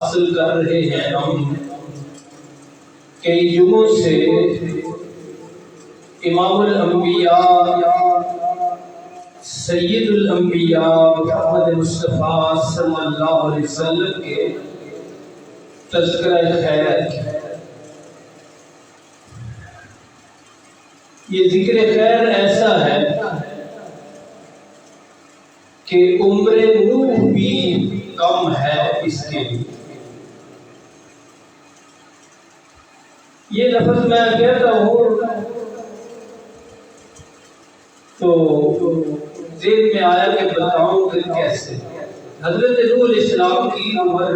حاصل کر رہے ہیں ہم کئی جمعوں سے امام الانبیاء سید الانبیاء محمد مصطفیٰ صلی اللہ علیہ وسلم کے تذکرہ خیر. یہ ذکر خیر ایسا ہے کہ عمر نوح بھی کم ہے اس کے لیے. یہ لفظ میں کہتا ہوں تو ذہن میں آیا کہ بتاؤں کہ کیسے. حضرت نوح علیہ السلام کی عمر،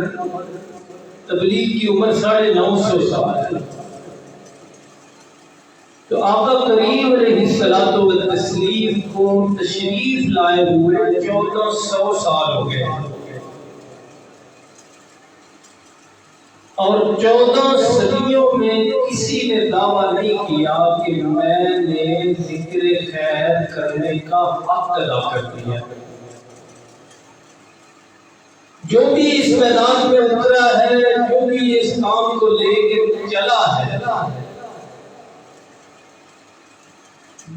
تبلیغ کی عمر 950 سال ہے. تو آقا کریم علیہ الصلوۃ والتسلیم کو تشریف لائے ہوئے 1400 سال ہو گئے، اور 14 صدیوں میں کسی نے دعویٰ نہیں کیا کہ میں نے ذکر خیر کرنے کا حق ادا کر دیا. جو بھی اس میدان میں اترا ہے، جو بھی اس کام کو لے کے چلا ہے،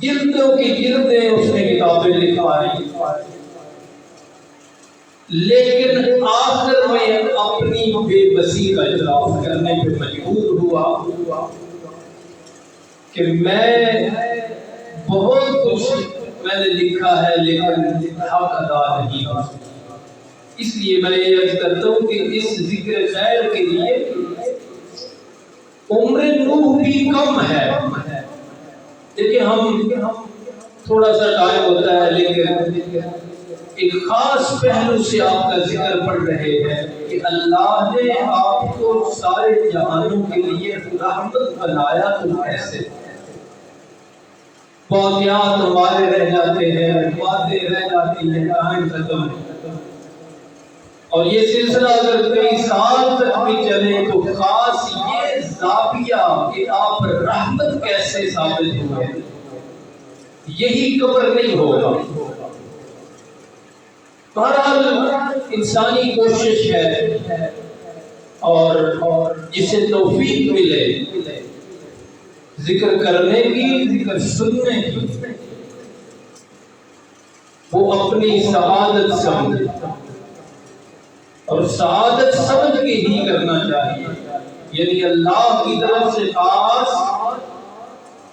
جلدوں کی جلدیں اس نے کتابیں لکھوائی، لیکن آخر میں اپنی بے بسی کا اعتراف کرنے پہ مجبور ہوا کہ میں بہت کچھ میں نے لکھا ہے لیکن حق ادا نہیں ہوا. اس لیے میں یہ عرض کرتا ہوں کہ اس ذکر خیر کے لیے عمر نوح بھی کم ہے. دیکھیں ہم تھوڑا سا ٹائم ہوتا ہے لیکن ایک خاص پہلو سے آپ کا ذکر پڑھ رہے ہیں کہ اللہ نے آپ کو سارے جہانوں کے لیے رحمت بنایا. تو کیسے واقعات ہمارے رہ جاتے ہیں، باتیں رہ جاتی ہیں، ٹائم ختم، اور یہ سلسلہ اگر کئی سال تک بھی چلے تو خاص یہ زاویہ کہ آپ رحمت کیسے ثابت ہوئے یہی کور نہیں ہوگا. بہرحال انسانی کوشش ہے، اور جسے توفیق ملے ذکر کرنے کی، ذکر سننے کی، وہ اپنی سعادت سمجھے، اور سعادت سمجھ کے ہی کرنا چاہیے. یعنی اللہ کی طرف سے خاص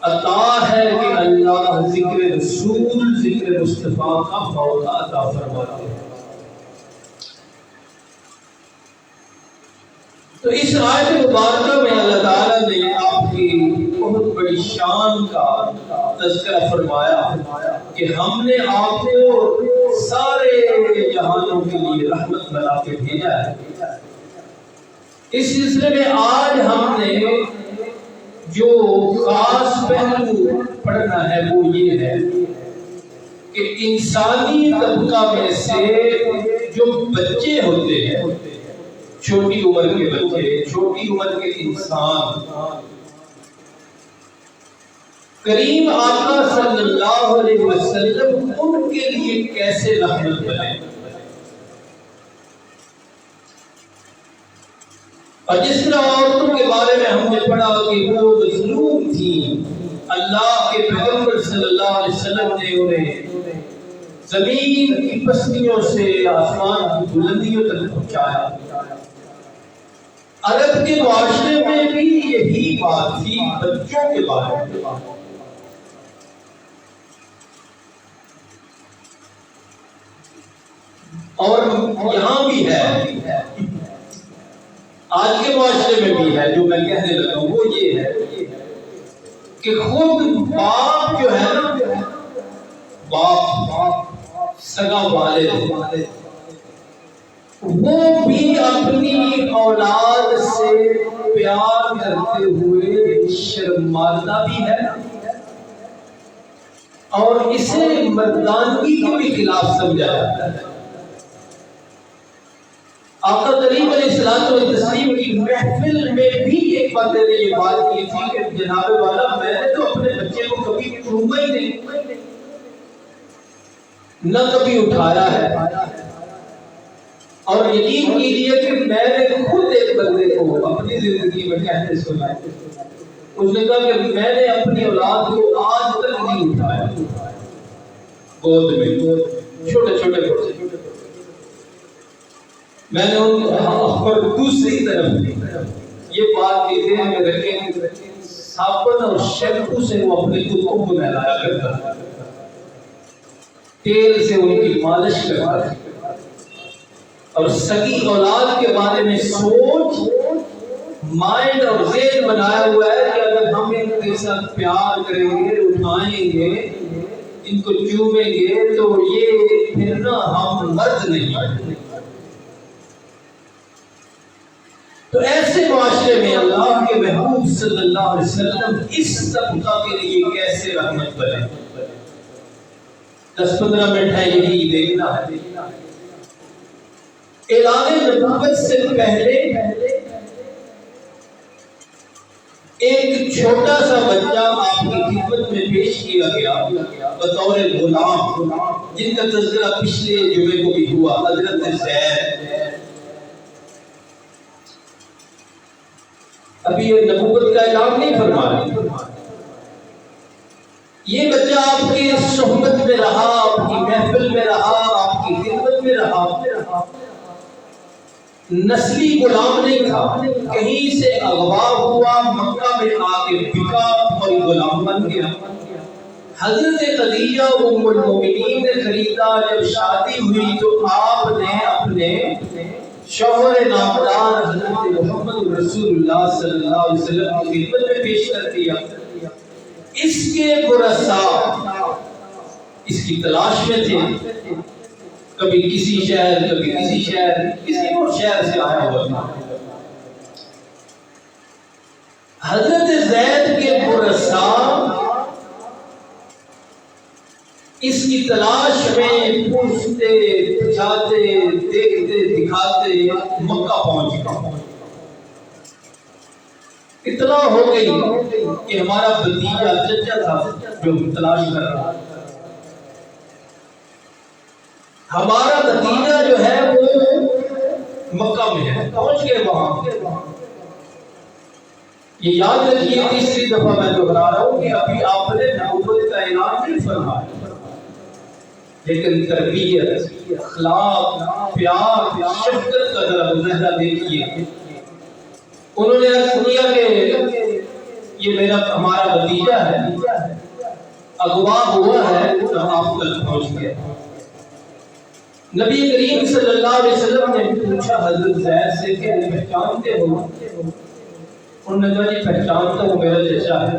عطا ہے کہ اللہ ذکر رسول، ذکر مصطفیٰ کا موقع عطا فرماتے ہیں. تو اس آیت مبارکہ میں اللہ تعالیٰ نے آپ کی بہت بڑی شان کا تذکرہ فرمایا کہ ہم نے آپ کو سارے جہانوں کے لیے رحمت بنا کے بھیجا ہے. اس سلسلے میں آج ہم نے جو خاص پہلو پڑھنا ہے وہ یہ ہے کہ انسانی طبقہ میں سے جو بچے ہوتے ہیں، چھوٹی عمر کے بچے، چھوٹی عمر کے انسان، کریم آقا صلی اللہ علیہ وسلم ان کے لیے کیسے رحمت بنے. اور جس طرح عورتوں کے بارے میں ہم نے پڑھا کہ وہ مظلوم تھیں، اللہ کے پیغمبر صلی اللہ علیہ وسلم نے انہیں زمین کی پستیوں سے آسمان کی بلندیوں تک پہنچایا. عرب کے معاشرے میں بھی یہی بات تھی بچوں کے بارے میں. اور یہاں بھی ہے، آج کے معاشرے میں بھی ہے. جو میں کہنے لگا ہوں وہ یہ ہے کہ خود باپ جو ہے نا، باپ سگا والد، وہ بھی اپنی اولاد سے پیار کرتے ہوئے شرماتا بھی ہے، اور اسے مردانگی کے بھی خلاف سمجھا جاتا ہے. آقا کریم علیہ الصلوۃ والتسلیم کی محفل میں بھی ایک بندے نے یہ بات کی تھی کہ جناب والا میں نے تو اپنے بچے کو کبھی چوما ہی نہیں، نہ کبھی اٹھایا ہے، اور یقین کیجیے کہ میں نے خود ایک بندے کو اپنی زندگی میں کہتے سنا ہے، اس نے کہا کہ میں نے اپنی اولاد کو آج تک نہیں اٹھایا گود میں، چھوٹے چھوٹے بچے، میں نے ان اور دوسری طرف یہ بات کی ذہن میں رکھیں، صابن اور شیمپو سے وہ اپنے کتوں کو نہلایا کرتا تھا، تیل سے ان کی مالش کرتا تھا، اور سگی اولاد کے بارے میں سوچ مائنڈ اور ذہن بنایا ہوا ہے کہ اگر ہم ان کے ساتھ پیار کریں گے، اٹھائیں گے، ان کو چومیں گے تو یہ پھر نہ ہم مرد نہیں ہیں۔ تو ایسے معاشرے میں اللہ کے محبوب صلی اللہ علیہ وسلم اس طبقہ کے لیے کیسے رحمت بنے؟ 10-15 منٹ ہے یہی دیکھنا ہے۔ اعلان نبوت سے پہلے ایک چھوٹا سا بچہ آپ کی خدمت میں پیش کیا گیا بطور غلام، جن کا تذکرہ پچھلے جمعے کو بھی ہوا، حضرت زید۔ ابھی یہ نبوت کا اعلان نہیں فرمایا، یہ بچہ آپ کی صحبت میں رہا، آپ کی محفل میں رہا، آپ کی خدمت میں رہا، نسلی غلام نہیں تھا، کہیں سے اغوا ہوا، مکہ میں آ کے بکا اور غلام بن گیا۔ حضرت خدیجہ ام المومنین نے خریدا، جب شادی ہوئی تو آپ نے اپنے شوہر نامدار حضرت محمد رسول اللہ صلی اللہ علیہ وسلم کی خدمت میں پیش کر دیا۔ اس کے ورثاء اس کی تلاش میں تھے، کبھی کسی شہر، کبھی کسی شہر، کسی اور شہر سے آیا ہوا تھا۔ حضرت زید کے ورثاء اس کی تلاش میں پوچھتے پچھاتے دیکھتے دکھاتے مکہ پہنچ گئے۔ اطلاع ہو گئی کہ ہمارا بھتیجا چچا تھا جو تلاش کر رہا، ہمارا بھتیجا جو ہے وہ مکہ میں ہے، پہنچ گئے وہاں۔ یہ یاد رکھیے، تیسری دفعہ میں دہرا رہا ہوں کہ ابھی آپ نے نبوت کا اعلان نہیں فرمایا، لیکن تربیت، اخلاق، پیار، شفقت کا ذرا مظاہرہ دیکھیے۔ انہوں نے عرض کیا کہ یہ ہمارا بھتیجا ہے، اغوا ہوا ہے تو آپ تک پہنچ گئے۔ نبی کریم صلی اللہ علیہ وسلم نے پوچھا حضرت زید سے کہ پہچانتے ہو؟ انہوں نے کہا جی پہچانتا ہوں، میرا چچا ہے۔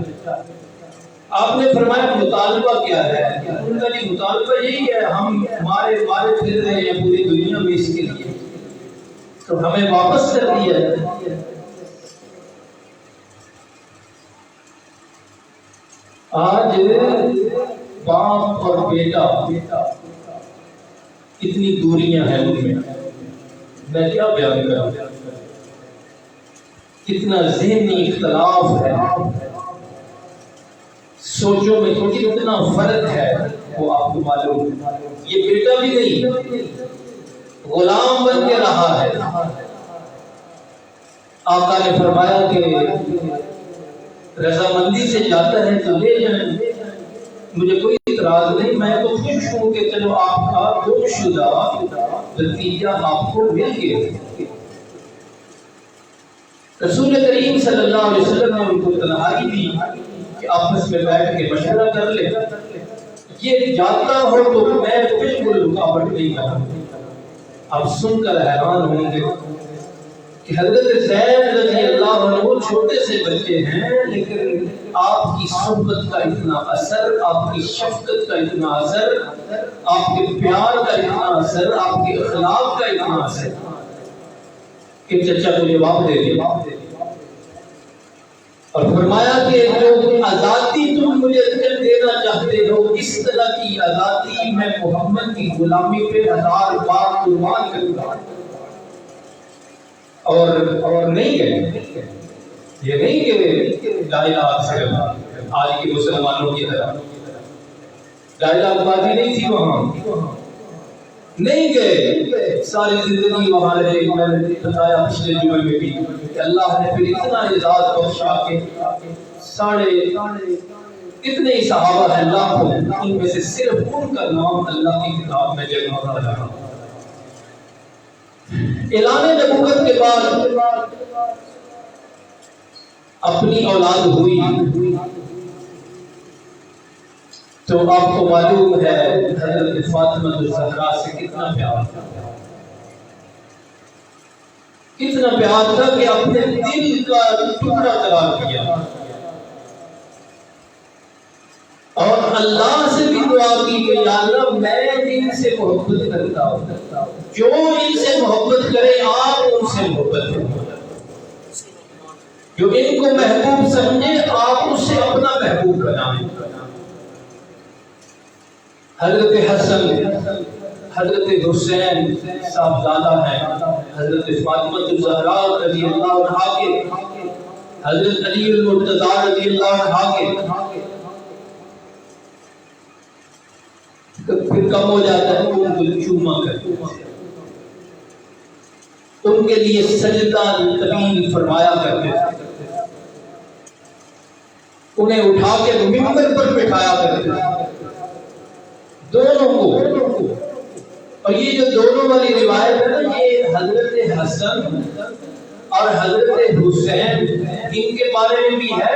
آپ نے فرمایا مطالبہ کیا ہے؟ انہوں نے کہا جی مطالبہ یہی ہے، ہم ہمارے مارے پھر رہے ہیں پوری دنیا میں اس کے لیے، تو ہمیں واپس کر دیا ہے۔ آج باپ اور بیٹا کتنی دوریاں ہیں ان میں کیا بیان کروں، کتنا ذہنی اختلاف ہے، سوچوں میں کتنا فرق ہے، وہ آپ کو معلوم ہے۔ یہ بیٹا بھی نہیں، غلام بن کے رہا ہے۔ آقا نے فرمایا کہ رضامندی سے جاتا ہے تو لے جائیں، مجھے کوئی اعتراض نہیں، میں تو خوش ہوں کہ چلو آپ کا گم شدہ بھتیجا آپ کو مل گیا۔ رسول کریم صلی اللہ علیہ وسلم نے ان کو تنہائی دی کہ آپس میں بیٹھ کے مشورہ کر لے، یہ جاتا ہو تو میں بالکل رکاوٹ نہیں کروں۔ آپ سن کر حیران ہوں گے کہ حضرت زید رضی اللہ عنہ چھوٹے سے بچے ہیں، لیکن آپ کی صحبت کا اتنا اثر، آپ کی شفقت کا اتنا اثر، آپ کے پیار کا اتنا اثر، آپ کے اخلاق کا اتنا اثر کہ چچا کو جواب دے دیا اور فرمایا کہ جو آزادی تم مجھے دینا چاہتے ہو، اس طرح کی آزادی میں محمد کی غلامی پہ 1000 بار قربان کروں گا۔ اور نہیں گئے، یہ نہیں کہ ڈائلاگ صرف آج کے مسلمانوں کی طرح ڈائلاگ بازی نہیں تھی وہاں، نہیں گئے، ساری زندگی وہاں رہے۔ میں نے بتایا پچھلے جمعے میں بھی کہ اللہ نے پھر اتنا اعزاز بخشا کہ اتنے ہی صحابہ ہیں لاکھوں، ان میں سے صرف ان کا نام اللہ کی کتاب میں جگہ رہا۔ اعلان نبوت کے بعد اپنی اولاد ہوئی تو آپ کو معلوم ہے حضرت فاطمہ الزہرا سے کتنا پیار تھا، کتنا پیار تھا کہ اپنے دل کا ٹکڑا قرار دیا اور اللہ سے بھی دعا کی کہ یا اللہ میں ان سے محبت کرتا ہوں، جو ان سے محبت کرے آپ ان سے محبت کریں، جو ان کو محبوب سمجھے آپ اسے اپنا محبوب بنائیں۔ حضرت حسن، حضرت حسین صاحبزادہ ہیں حضرت فاطمہ الزہرا رضی اللہ عنہا کے، حضرت علی المرتضی رضی اللہ عنہ کے، پھر کم ہو جاتا ہے ان کو چوما کر ان کے لیے سجدہ طویل فرمایا کرتے تھے، انہیں اٹھا کے ممبر پر بٹھایا کرتے تھے دونوں کو۔ اور یہ جو دونوں والی روایت ہے نا، یہ حضرت حسن اور حضرت حسین ان کے بارے میں بھی ہے۔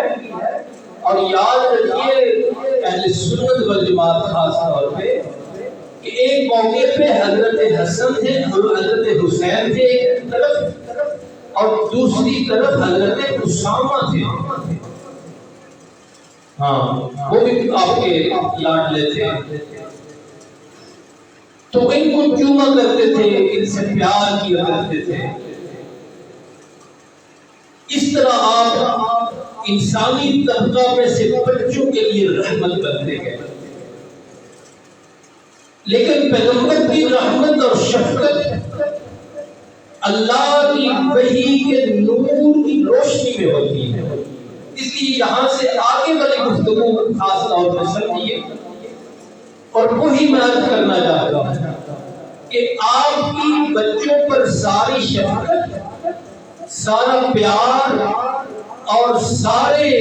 اور یاد رکھیے اہل سنت والجماعت خاص طور پہ کہ ایک موقع پہ حضرت حسن تھے اور حضرت حسین تھے ایک طرف، اور دوسری طرف حضرت اسامہ تھے، ہاں وہ بھی آپ کے لاڈلے تھے، تو ان کو چوما کرتے تھے، ان سے پیار کیا کرتے تھے۔ اس طرح آپ انسانی طبقہ میں سے بچوں کے لیے رحمت بنتے گئے، لیکن پیغمبر کی رحمت اور شفقت اللہ کی وحی کے نور کی روشنی میں ہوتی ہے۔ اس لیے یہاں سے آگے والی گفتگو خاص طور پر سمجھیے، اور وہی میں عرض کرنا چاہتا ہوں کہ آپ کی بچوں پر ساری شفقت، سارا پیار اور سارے